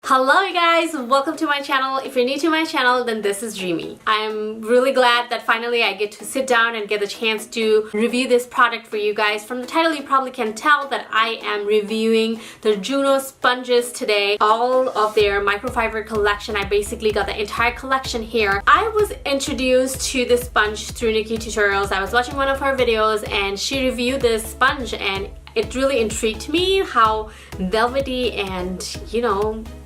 Hello you guys, welcome to my channel. If you're new to my channel, then this is Rimi. I'm really glad that finally I get to sit down and get the chance to review this product for you guys. From the title you probably can tell that I am reviewing the Juno sponges today. All of their microfiber collection. I basically got the entire collection here. I was introduced to this sponge through Nikki Tutorials. I was watching one of her videos and she reviewed this sponge and it really intrigued me how velvety and,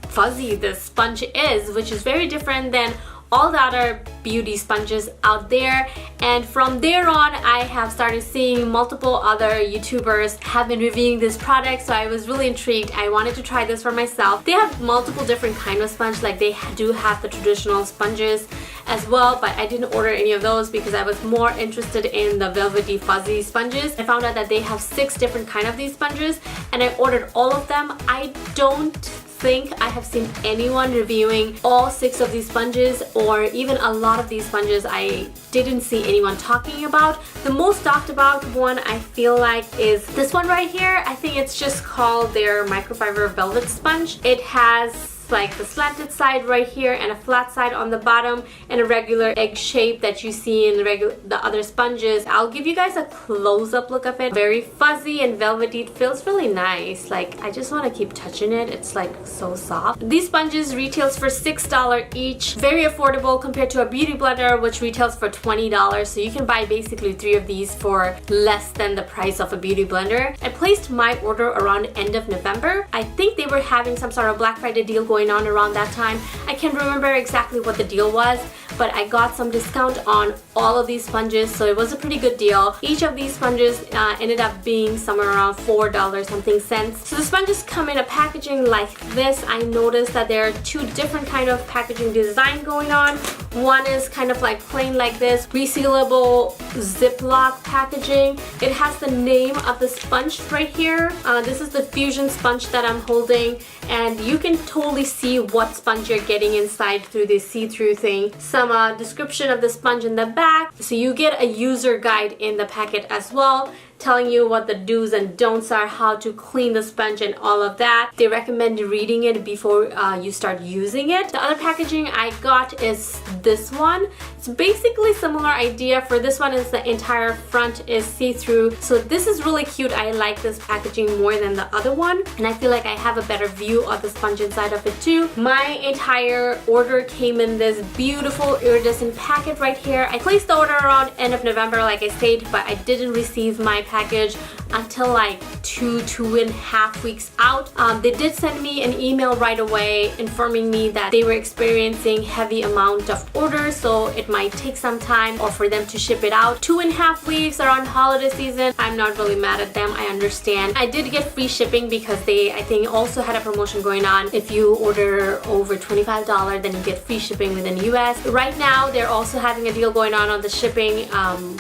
fuzzy this sponge is, which is very different than all the other beauty sponges out there. And from there on, I have started seeing multiple other YouTubers have been reviewing this product, so I was really intrigued. I wanted to try this for myself. They have multiple different kind of sponge, like they do have the traditional sponges as well, but I didn't order any of those because I was more interested in the velvety fuzzy sponges. I found out that they have 6 different kind of these sponges and I ordered all of them. I don't think I have seen anyone reviewing all 6 of these sponges, or even a lot of these sponges I didn't see anyone talking about. The most talked about one I feel like is this one right here. I think it's just called their microfiber velvet sponge. It has like the slanted side right here and a flat side on the bottom and a regular egg shape that you see in the other sponges. I'll give you guys a close-up look of it. Very fuzzy and velvety. It feels really nice. Like I just want to keep touching it. It's like so soft. These sponges retails for $6 each. Very affordable compared to a beauty blender which retails for $20. So you can buy basically 3 of these for less than the price of a beauty blender. I placed my order around end of November. I think they were having some sort of Black Friday deal going on around that time. I can't remember exactly what the deal was, but I got some discount on all of these sponges, so it was a pretty good deal. Each of these sponges ended up being somewhere around $4 something cents. So the sponges come in a packaging like this. I noticed that there are 2 different kind of packaging design going on. One is kind of like plain like this, resealable Ziploc packaging. It has the name of the sponge right here. This is the Fusion sponge that I'm holding, and you can totally see what sponge you're getting inside through this see-through thing. Some description of the sponge in the back, so you get a user guide in the packet as well, telling you what the do's and don'ts are, how to clean the sponge and all of that. They recommend reading it before you start using it. The other packaging I got is this one. It's basically similar idea. For this one is the entire front is see-through. So this is really cute. I like this packaging more than the other one, and I feel like I have a better view of the sponge inside of it too. My entire order came in this beautiful iridescent packet right here. I placed the order around end of November like I said, but I didn't receive my package until like 2.5 weeks out. They did send me an email right away informing me that they were experiencing heavy amount of orders, so it might take some time or for them to ship it out. 2.5 weeks around holiday season. I'm not really mad at them. I understand. I did get free shipping because they, I think, also had a promotion going on. If you order over $25, then you get free shipping within US. Right now, they're also having a deal going on the shipping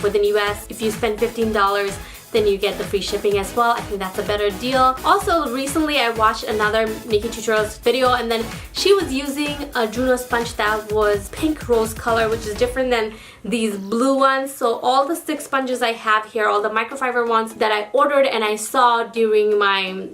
within US. If you spend $15, then you get the free shipping as well. I think that's a better deal. Also, recently I watched another Nikki Tutorials video, and then she was using a Juno sponge that was pink rose color, which is different than these blue ones. So all the 6 sponges I have here, all the microfiber ones that I ordered and I saw during my,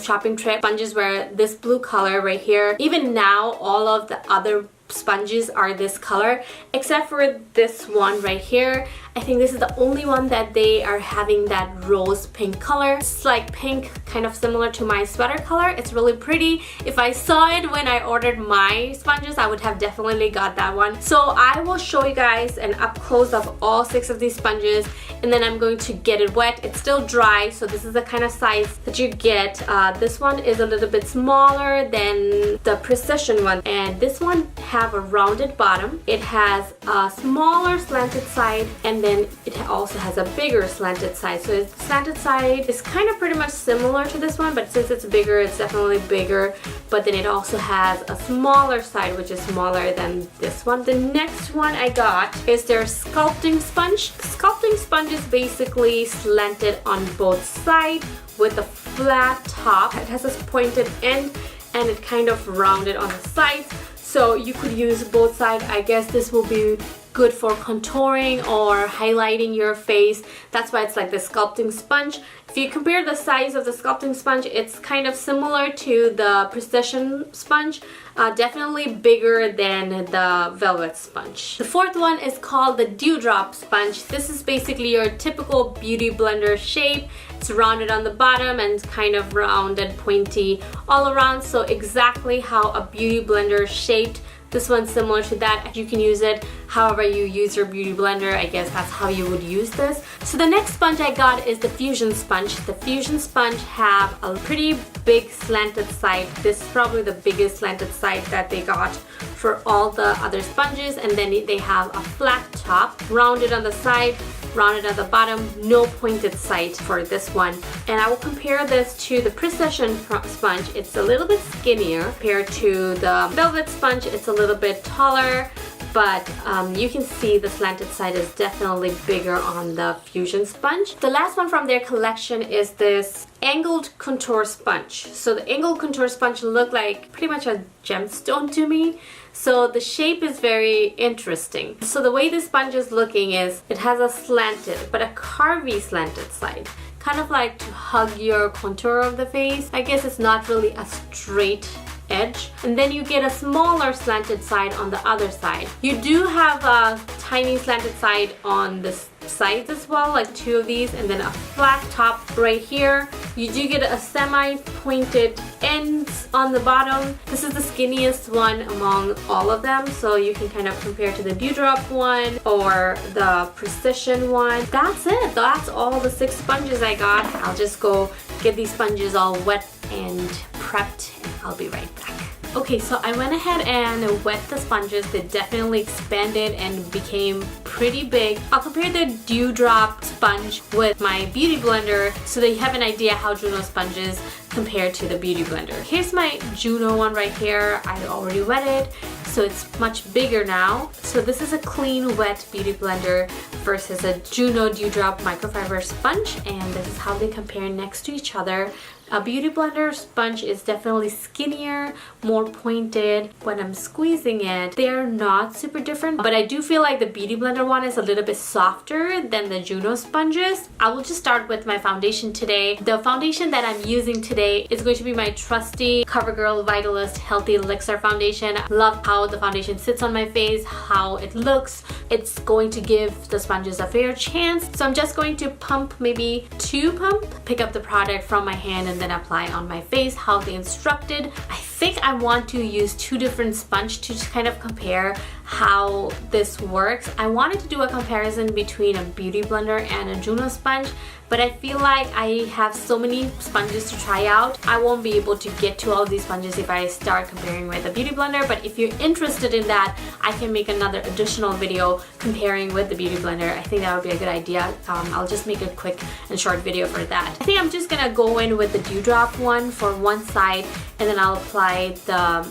shopping trip, sponges were this blue color right here. Even now, all of the other sponges are this color except for this one right here. I think this is the only one that they are having that rose pink color. It's like pink, kind of similar to my sweater color. It's really pretty. If I saw it when I ordered my sponges, I would have definitely got that one. So I will show you guys an up close of all 6 of these sponges, and then I'm going to get it wet. It's still dry, so this is the kind of size that you get. This one is a little bit smaller than the Precision one, and this one have a rounded bottom. It has a smaller slanted side, and then it also has a bigger slanted side. So the slanted side is kind of pretty much similar to this one, but since it's bigger, it's definitely bigger. But then it also has a smaller side, which is smaller than this one. The next one I got is their sculpting sponge. The sculpting sponge is basically slanted on both sides with a flat top. It has this pointed end and it kind of rounded on the sides. So you could use both sides. I guess this will be good for contouring or highlighting your face. That's why it's like the sculpting sponge. If you compare the size of the sculpting sponge, it's kind of similar to the precision sponge. Definitely bigger than the velvet sponge. The fourth one is called the dewdrop sponge. This is basically your typical beauty blender shape. It's rounded on the bottom and kind of round and pointy all around, so exactly how a beauty blender is shaped. This one's similar to that. You can use it however you use your beauty blender. I guess that's how you would use this. So the next sponge I got is the Fusion sponge. The Fusion sponge have a pretty big slanted side. This is probably the biggest slanted side that they got for all the other sponges, and then they have a flat top, rounded on the side, rounded at the bottom, no pointed side for this one. And I will compare this to the Precision sponge. It's a little bit skinnier compared to the Velvet sponge. It's a little bit taller, but you can see the slanted side is definitely bigger on the Fusion sponge. The last one from their collection is this angled contour sponge. So the angled contour sponge look like pretty much a gemstone to me. So the shape is very interesting. So the way this sponge is looking is it has a slanted but a curvy slanted side, kind of like to hug your contour of the face. I guess it's not really a straight edge. And then you get a smaller slanted side on the other side. You do have a tiny slanted side on the sides as well, like two of these, and then a flat top right here. You do get a semi-pointed ends on the bottom. This is the skinniest one among all of them, so you can kind of compare to the Dewdrop one or the Precision one. That's it. That's all the 6 sponges I got. I'll just go get these sponges all wet and prepped, and I'll be right back. Okay, so I went ahead and wet the sponges. They definitely expanded and became pretty big. I'll compare the Dewdrop sponge with my beauty blender so that you have an idea how Juno sponges compare to the beauty blender. Here's my Juno one right here. I already wetted, so it's much bigger now. So this is a clean wet beauty blender versus a Juno Dewdrop microfiber sponge, and this is how they compare next to each other. A beauty blender sponge is definitely skinnier, more pointed. When I'm squeezing it, they're not super different, but I do feel like the beauty blender one is a little bit softer than the Juno sponges. I will just start with my foundation today. The foundation that I'm using today is going to be my trusty CoverGirl Vitalist Healthy Elixir foundation. I love how the foundation sits on my face, how it looks. It's going to give the sponges a fair chance. So I'm just going to pump, maybe 2 pump, pick up the product from my hand and then apply on my face how they instructed. I think I want to use 2 different sponges to just kind of compare how this works. I wanted to do a comparison between a beauty blender and a Juno sponge, but I feel like I have so many sponges to try out. I won't be able to get to all these sponges if I start comparing with a beauty blender, but if you're interested in that, I can make another additional video comparing with the beauty blender. I think that would be a good idea. I'll just make a quick and short video for that. I think I'm just gonna go in with the Dewdrop one for one side, and then I'll apply the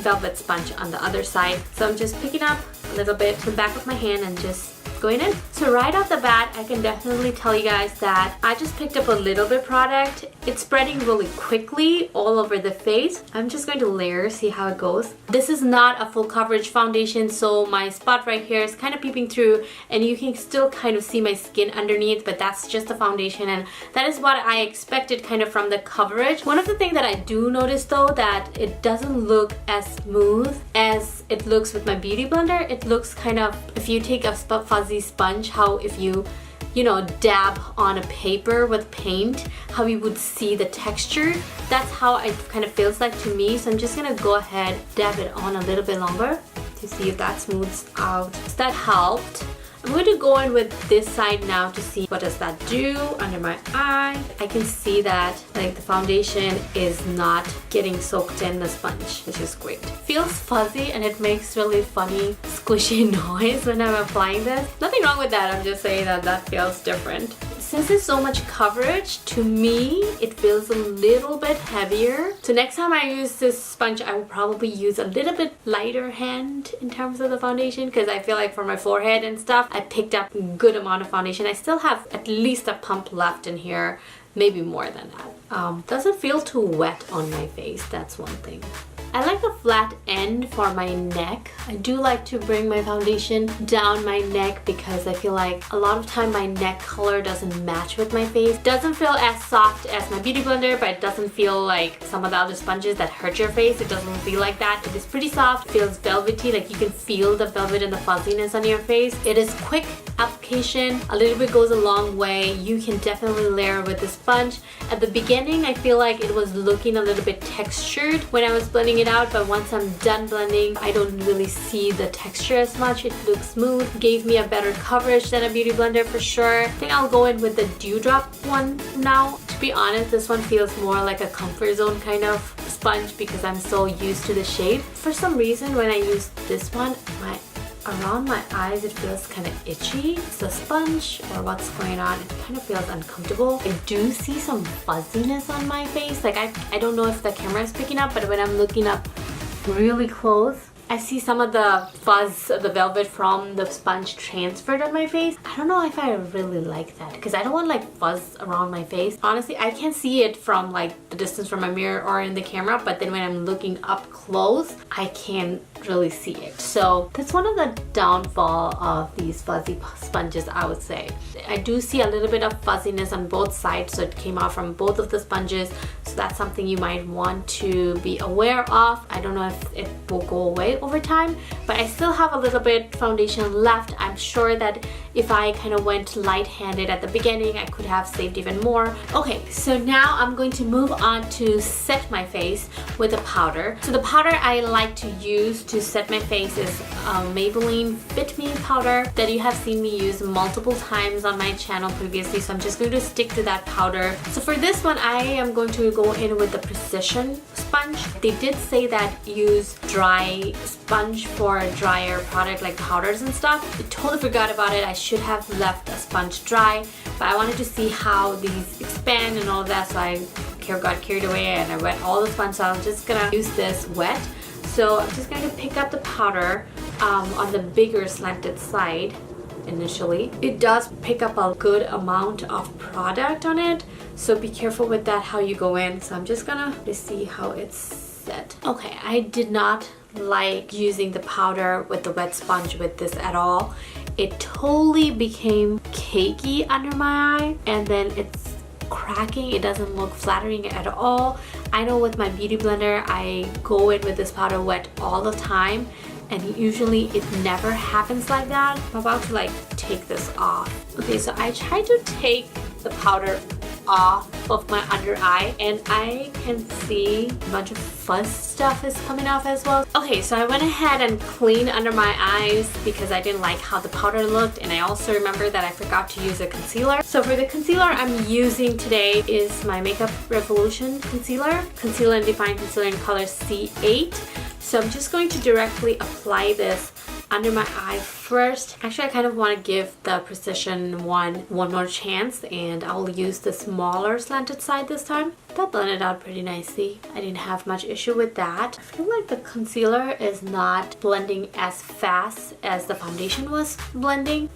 Velvet sponge on the other side. So I'm just picking up a little bit to the back of my hand and just going in. So right off the bat, I can definitely tell you guys that I just picked up a little bit product. It's spreading really quickly all over the face. I'm just going to layer, see how it goes. This is not a full coverage foundation, so my spot right here is kind of peeping through and you can still kind of see my skin underneath, but that's just the foundation, and that is what I expected kind of from the coverage. One of the things that I do notice though, that it doesn't look as smooth as it looks with my beauty blender. It looks kind of, if you take a fuzzy sponge, how if you dab on a paper with paint, how you would see the texture. That's how it kind of feels like to me. So I'm just gonna go ahead, dab it on a little bit longer to see if that smooths out. So that helped. I'm going to go in with this side now to see what does that do under my eye. I can see that like the foundation is not getting soaked in the sponge, which is great. It feels fuzzy and it makes really funny squishy noise when I'm applying this. Nothing wrong with that, I'm just saying that that feels different. Since there's so much coverage, to me, it feels a little bit heavier. So next time I use this sponge, I will probably use a little bit lighter hand in terms of the foundation, because I feel like for my forehead and stuff, I picked up a good amount of foundation. I still have at least a pump left in here, maybe more than that. Doesn't feel too wet on my face, that's one thing. I like a flat end for my neck. I do like to bring my foundation down my neck because I feel like a lot of time my neck color doesn't match with my face. Doesn't feel as soft as my beauty blender, but it doesn't feel like some of the other sponges that hurt your face. It doesn't feel like that. It is pretty soft, feels velvety, like you can feel the velvet and the fuzziness on your face. It is quick application. A little bit goes a long way. You can definitely layer with the sponge. At the beginning, I feel like it was looking a little bit textured when I was blending it out, but once I'm done blending, I don't really see the texture as much. It looks smooth. Gave me a better coverage than a beauty blender for sure. I think I'll go in with the Dewdrop one now. To be honest, this one feels more like a comfort zone kind of sponge because I'm so used to the shade. For some reason, when I use this one, around my eyes it feels kind of itchy. It's the sponge or what's going on. It kind of feels uncomfortable. I do see some fuzziness on my face. Like I don't know if the camera is picking up, but when I'm looking up really close, I see some of the fuzz of the velvet from the sponge transferred on my face. I don't know if I really like that because I don't want like fuzz around my face. Honestly, I can see it from like the distance from my mirror or in the camera, but then when I'm looking up close, I can't really see it. So that's one of the downfall of these fuzzy sponges, I would say. I do see a little bit of fuzziness on both sides, so it came out from both of the sponges. So that's something you might want to be aware of. I don't know if it will go away over time, but I still have a little bit foundation left. I'm sure that if I kind of went light-handed at the beginning, I could have saved even more. Okay, so now I'm going to move on to set my face with a powder. So the powder I like to use to set my face is Maybelline Fit Me powder that you have seen me use multiple times on my channel previously, so I'm just going to stick to that powder. So for this one, I am going to go in with the Precision sponge. They did say that use dry sponge for a drier product like powders and stuff. I totally forgot about it. I should have left a sponge dry, but I wanted to see how these expand and all of that, so I got carried away and I wet all the sponge, so I'm just gonna use this wet. So I'm just going to pick up the powder on the bigger slanted side initially. It does pick up a good amount of product on it, so be careful with that how you go in. So I'm just gonna see how it's set. Okay, I did not like using the powder with the wet sponge with this at all. It totally became cakey under my eye, and then it's cracking. It doesn't look flattering at all. I know with my beauty blender, I go in with this powder wet all the time, and usually it never happens like that. I'm about to like take this off. Okay, so I tried to take the powder off of my under eye, and I can see a bunch of fuzz stuff is coming off as well. Okay, so I went ahead and cleaned under my eyes because I didn't like how the powder looked, and I also remember that I forgot to use a concealer. So for the concealer I'm using today is my Makeup Revolution concealer and Define Concealer in color C8. So I'm just going to directly apply this under my eye first. Actually, I kind of want to give the Precision one more chance, and I'll use the smaller slanted side this time. That blended out pretty nicely. I didn't have much issue with that. I feel like the concealer is not blending as fast as the foundation was blending.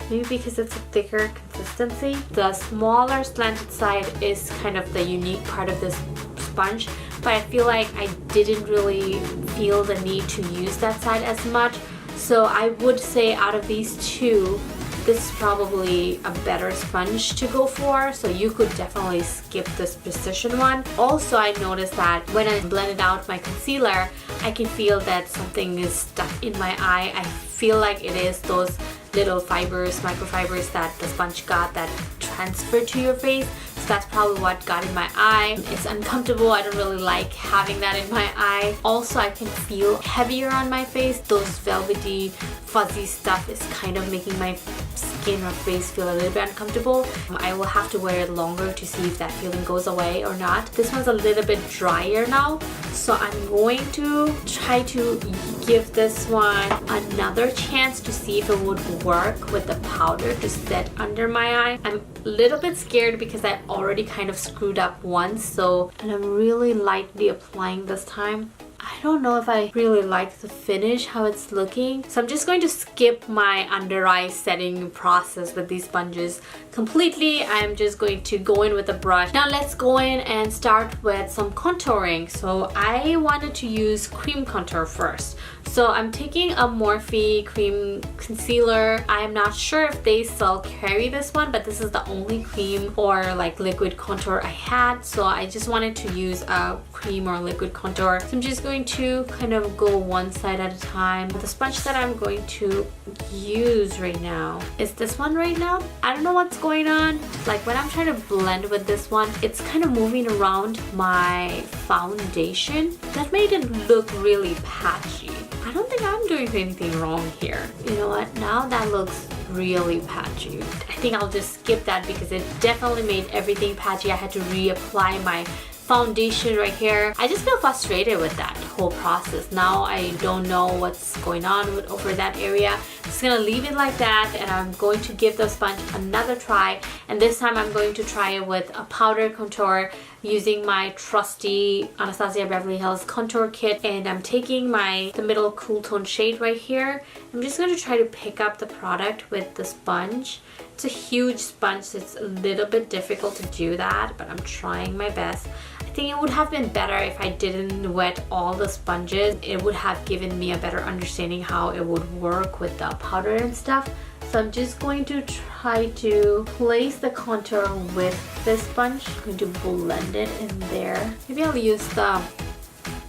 Maybe because it's a thicker consistency. The smaller slanted side is kind of the unique part of this sponge, but I feel like I didn't really feel the need to use that side as much. So I would say out of these two, this is probably a better sponge to go for, so you could definitely skip this Precision one. Also, I noticed that when I blended out my concealer, I can feel that something is stuck in my eye. I feel like it is those little fibers, microfibers that the sponge got that transferred to your face. So that's probably what got in my eye. It's uncomfortable. I don't really like having that in my eye. Also, I can feel heavier on my face. Those velvety, fuzzy stuff is kind of making my skin or face feel a little bit uncomfortable. I will have to wear it longer to see if that feeling goes away or not. This one's a little bit drier now, so I'm going to try to give this one another chance to see if it would work with the powder to set under my eye. I'm a little bit scared because I already kind of screwed up once, and I'm really lightly applying this time. I don't know if I really like the finish, how it's looking. So I'm just going to skip my under eye setting process with these sponges completely. I'm just going to go in with a brush. Now let's go in and start with some contouring. So I wanted to use cream contour first. So I'm taking a Morphe cream concealer. I am not sure if they still carry this one, but this is the only cream or like liquid contour I had. So I just wanted to use a cream or liquid contour. So I'm just going to kind of go one side at a time. The sponge that I'm going to use right now is this one right now. I don't know what's going on. Like when I'm trying to blend with this one, it's kind of moving around my foundation. That made it look really patchy. I don't think I'm doing anything wrong here. You know what? Now that looks really patchy. I think I'll just skip that because it definitely made everything patchy. I had to reapply my foundation right here. I just feel frustrated with that whole process. Now I don't know what's going on over that area. I'm just gonna leave it like that, and I'm going to give the sponge another try, and this time I'm going to try it with a powder contour using my trusty Anastasia Beverly Hills contour kit, and I'm taking the middle cool tone shade right here. I'm just going to try to pick up the product with the sponge. It's a huge sponge, so it's a little bit difficult to do that, but I'm trying my best. I think it would have been better if I didn't wet all the sponges. It would have given me a better understanding how it would work with the powder and stuff. So I'm just going to try to place the contour with this sponge. I'm going to blend it in there. Maybe I'll use the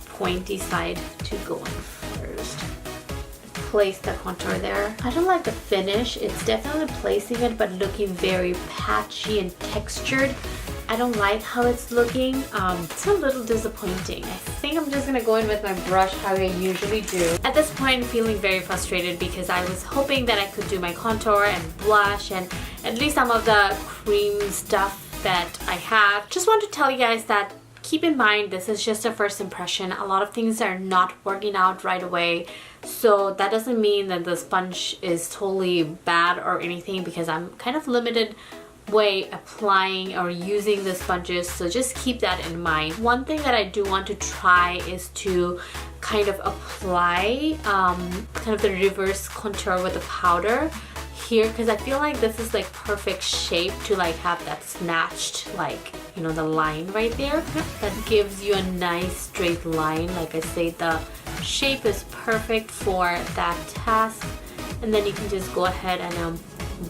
pointy side to go in first. Place the contour there. I don't like the finish. It's definitely placing it but looking very patchy and textured. I don't like how it's looking. It's a little disappointing. I think I'm just gonna go in with my brush how I usually do. At this point, I'm feeling very frustrated because I was hoping that I could do my contour and blush and at least some of the cream stuff that I have. Just want to tell you guys that keep in mind this is just a first impression. A lot of things are not working out right away. So that doesn't mean that the sponge is totally bad or anything, because I'm kind of limited way applying or using the sponges, so just keep that in mind. One thing that I do want to try is to kind of apply kind of the reverse contour with the powder here, because I feel like this is like perfect shape to like have that snatched, like, you know, the line right there that gives you a nice straight line. Like I say, the shape is perfect for that task, and then you can just go ahead and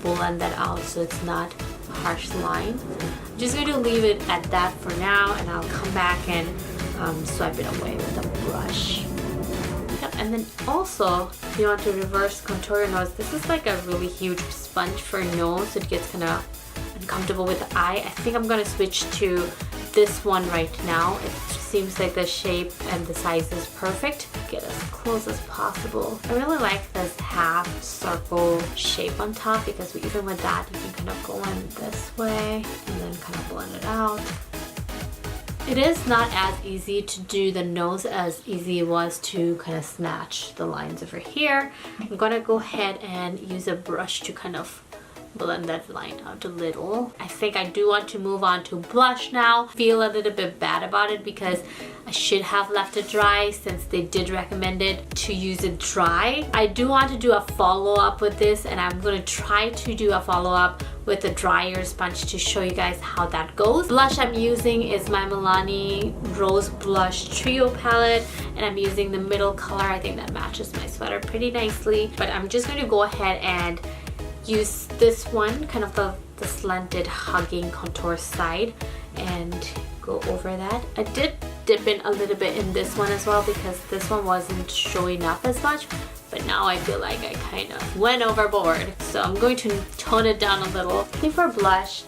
blend that out so it's not harsh line. I'm just going to leave it at that for now, and I'll come back and swipe it away with a brush. Yep. And then also, if you want to reverse contour your nose, this is like a really huge sponge for nose. It gets kind of uncomfortable with the eye. I think I'm going to switch to this one right now. It seems like the shape and the size is perfect. Get as close as possible. I really like this half circle shape on top, because even with that you can kind of go in this way and then kind of blend it out. It is not as easy to do the nose as easy it was to kind of snatch the lines over here. I'm gonna go ahead and use a brush to kind of blend that line out a little. I think I do want to move on to blush now. Feel a little bit bad about it because I should have left it dry, since they did recommend it to use it dry. I do want to do a follow-up with this, and I'm going to try to do a follow-up with a drier sponge to show you guys how that goes. Blush I'm using is my Milani Rose Blush Trio palette, and I'm using the middle color. I think that matches my sweater pretty nicely, but I'm just going to go ahead and use this one, kind of the slanted hugging contour side, and go over that. I did dip in a little bit in this one as well, because this one wasn't showing up as much, but now I feel like I kind of went overboard, so I'm going to tone it down a little. I think for blush,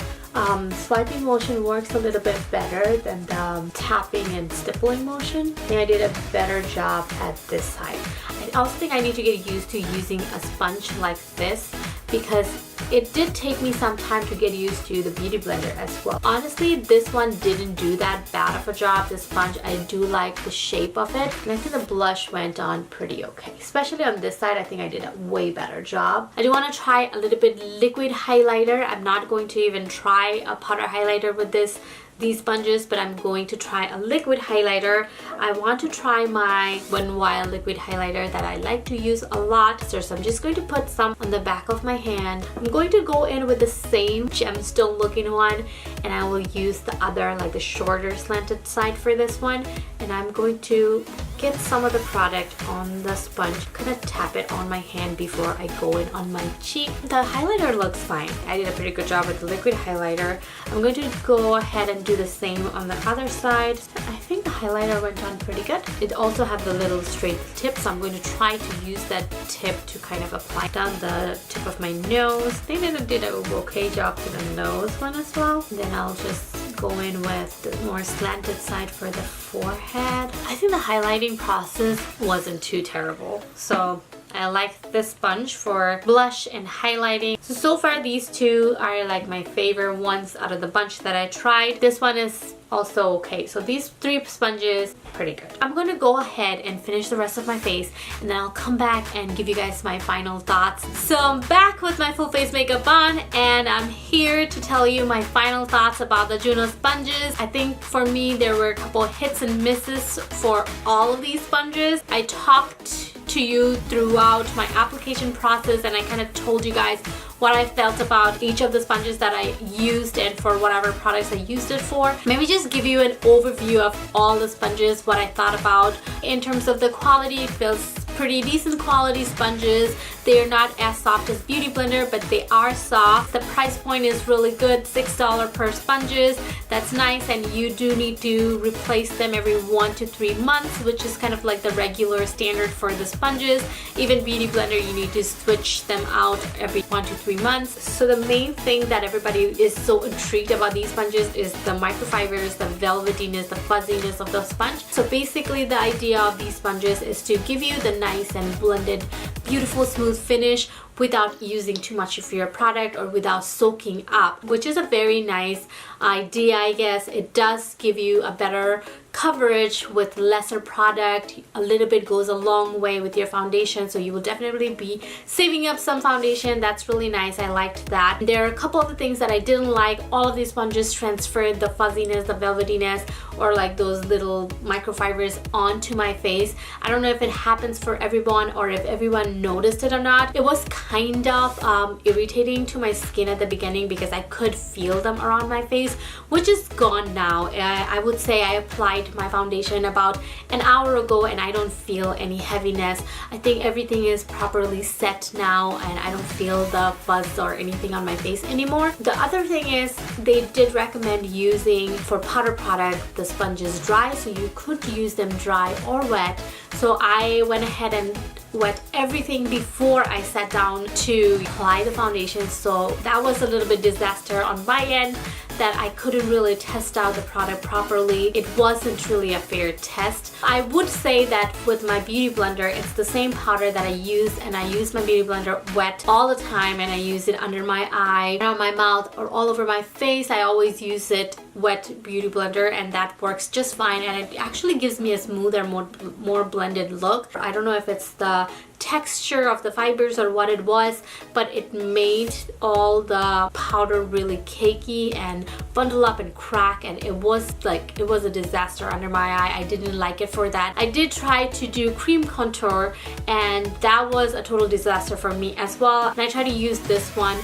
swiping motion works a little bit better than the tapping and stippling motion. I think I did a better job at this side. I also think I need to get used to using a sponge like this, because it did take me some time to get used to the Beauty Blender as well. Honestly, this one didn't do that bad of a job. The sponge, I do like the shape of it, and I think the blush went on pretty okay. Especially on this side, I think I did a way better job. I do want to try a little bit liquid highlighter. I'm not going to even try a powder highlighter with this. these sponges, but I'm going to try a liquid highlighter. I want to try my Wet n Wild liquid highlighter that I like to use a lot. So I'm just going to put some on the back of my hand. I'm going to go in with the same gemstone looking one, and I will use the other, like the shorter slanted side for this one. And I'm going to get some of the product on the sponge, kind of tap it on my hand before I go in on my cheek. The highlighter looks fine. I did a pretty good job with the liquid highlighter. I'm going to go ahead and do the same on the other side. I think the highlighter went on pretty good. It also have the little straight tip, so I'm going to try to use that tip to kind of apply down the tip of my nose. I think I did an okay job to the nose one as well. And then I'll just go in with the more slanted side for the forehead. I think the highlighting process wasn't too terrible. So I like this sponge for blush and highlighting. So far these two are like my favorite ones out of the bunch that I tried. This one is also okay. So these three sponges, pretty good. I'm going to go ahead and finish the rest of my face, and then I'll come back and give you guys my final thoughts. So I'm back with my full face makeup on, and I'm here to tell you my final thoughts about the Juno sponges. I think for me there were a couple hits and misses for all of these sponges. I talked to you throughout my application process, and I kind of told you guys what I felt about each of the sponges that I used and for whatever products I used it for. Maybe just give you an overview of all the sponges, what I thought about. In terms of the quality, it feels pretty decent quality sponges. They're not as soft as Beauty Blender, but they are soft. The price point is really good, $6 per sponges. That's nice, and you do need to replace them every 1 to 3 months, which is kind of like the regular standard for the sponges. Even Beauty Blender, you need to switch them out every 1 to 3 months. So the main thing that everybody is so intrigued about these sponges is the microfibers, the velvetiness, the fuzziness of the sponge. So basically the idea of these sponges is to give you the nice and blended, beautiful, smooth finish without using too much of your product or without soaking up, which is a very nice idea, I guess. It does give you a better coverage with lesser product. A little bit goes a long way with your foundation, so you will definitely be saving up some foundation. That's really nice. I liked that. There are a couple of the things that I didn't like. All of these sponges transferred the fuzziness, the velvetiness, or like those little microfibers onto my face. I don't know if it happens for everyone or if everyone noticed it or not. It was kind of irritating to my skin at the beginning because I could feel them around my face, which is gone now. I would say I applied my foundation about an hour ago and I don't feel any heaviness. I think everything is properly set now and I don't feel the fuzz or anything on my face anymore. The other thing is they did recommend using for powder product the sponges dry, so you could use them dry or wet. So I went ahead and wet everything before I sat down to apply the foundation, so that was a little bit disaster on my end that I couldn't really test out the product properly. It wasn't really a fair test. I would say that with my Beauty Blender, it's the same powder that I use, and I use my Beauty Blender wet all the time, and I use it under my eye, around my mouth, or all over my face. I always use it wet Beauty Blender, and that works just fine, and it actually gives me a smoother, more blended look. I don't know if it's the texture of the fibers or what it was, but it made all the powder really cakey and bundle up and crack, and it was a disaster under my eye. I didn't like it for that. I did try to do cream contour, and that was a total disaster for me as well. And I tried to use this one.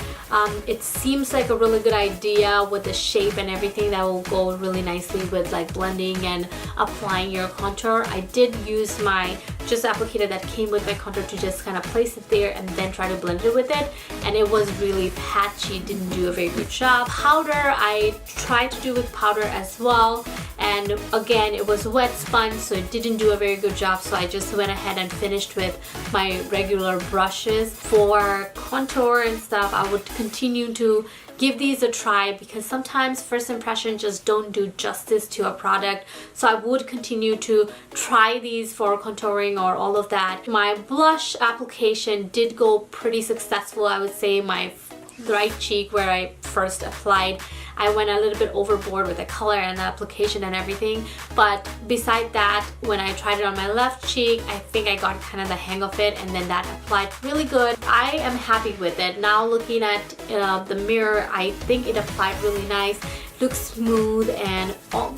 It seems like a really good idea with the shape and everything that will go really nicely with like blending and applying your contour. I did use my just applicator that came with my contour to just kind of place it there and then try to blend it with it, and it was really patchy. Didn't do a very good job. Powder, I tried to do with powder as well, and again it was wet sponge, so it didn't do a very good job, so I just went ahead and finished with my regular brushes. For contour and stuff, I would continue to give these a try because sometimes first impressions just don't do justice to a product, so I would continue to try these for contouring or all of that. My blush application did go pretty successful. I would say my right cheek where I first applied, I went a little bit overboard with the color and the application and everything, but beside that, when I tried it on my left cheek, I think I got kind of the hang of it, and then that applied really good. I am happy with it. Now looking at the mirror, I think it applied really nice. looks smooth and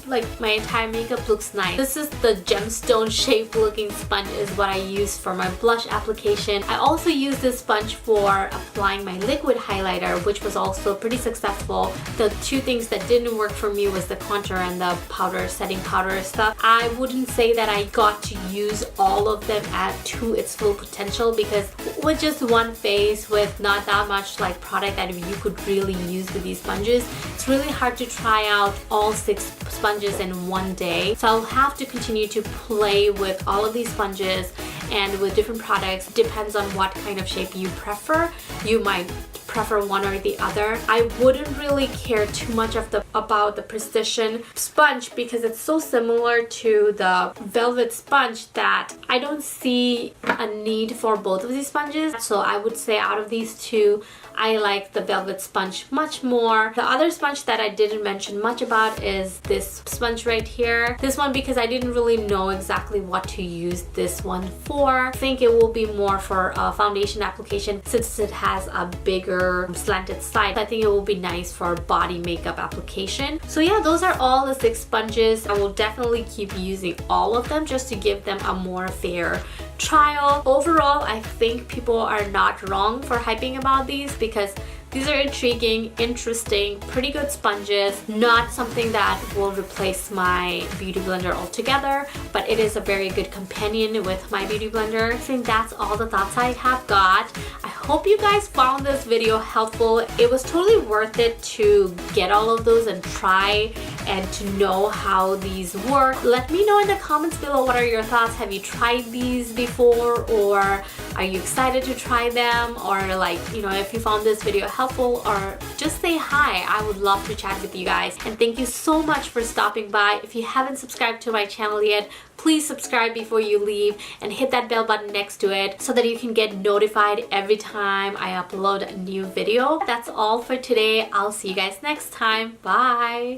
like my entire makeup looks nice. This is the gemstone shaped looking sponge is what I use for my blush application. I also use this sponge for applying my liquid highlighter, which was also pretty successful. The two things that didn't work for me was the contour and the powder, setting powder stuff. I wouldn't say that I got to use all of them to its full potential, because with just one face with not that much like product that you could really use with these sponges, it's really hard to try out all 6 sponges in one day. So I'll have to continue to play with all of these sponges and with different products. Depends on what kind of shape you prefer. You might prefer one or the other. I wouldn't really care too much about the Precision sponge because it's so similar to the Velvet sponge that I don't see a need for both of these sponges. So I would say out of these two, I like the Velvet sponge much more. The other sponge that I didn't mention much about is this sponge right here. This one, because I didn't really know exactly what to use this one for. I think it will be more for a foundation application since it has a bigger slanted side. I think it will be nice for body makeup application. So yeah, those are all the 6 sponges. I will definitely keep using all of them just to give them a more fair trial. Overall, I think people are not wrong for hyping about these because these are intriguing, interesting, pretty good sponges. Not something that will replace my beauty blender altogether, but it is a very good companion with my beauty blender. I think that's all the thoughts I have got. I hope you guys found this video helpful. It was totally worth it to get all of those and try and to know how these work. Let me know in the comments below, what are your thoughts? Have you tried these before, or are you excited to try them? Or like, you know, if you found this video helpful, or just say hi. I would love to chat with you guys. And thank you so much for stopping by. If you haven't subscribed to my channel yet, please subscribe before you leave and hit that bell button next to it so that you can get notified every time I upload a new video. That's all for today. I'll see you guys next time. Bye!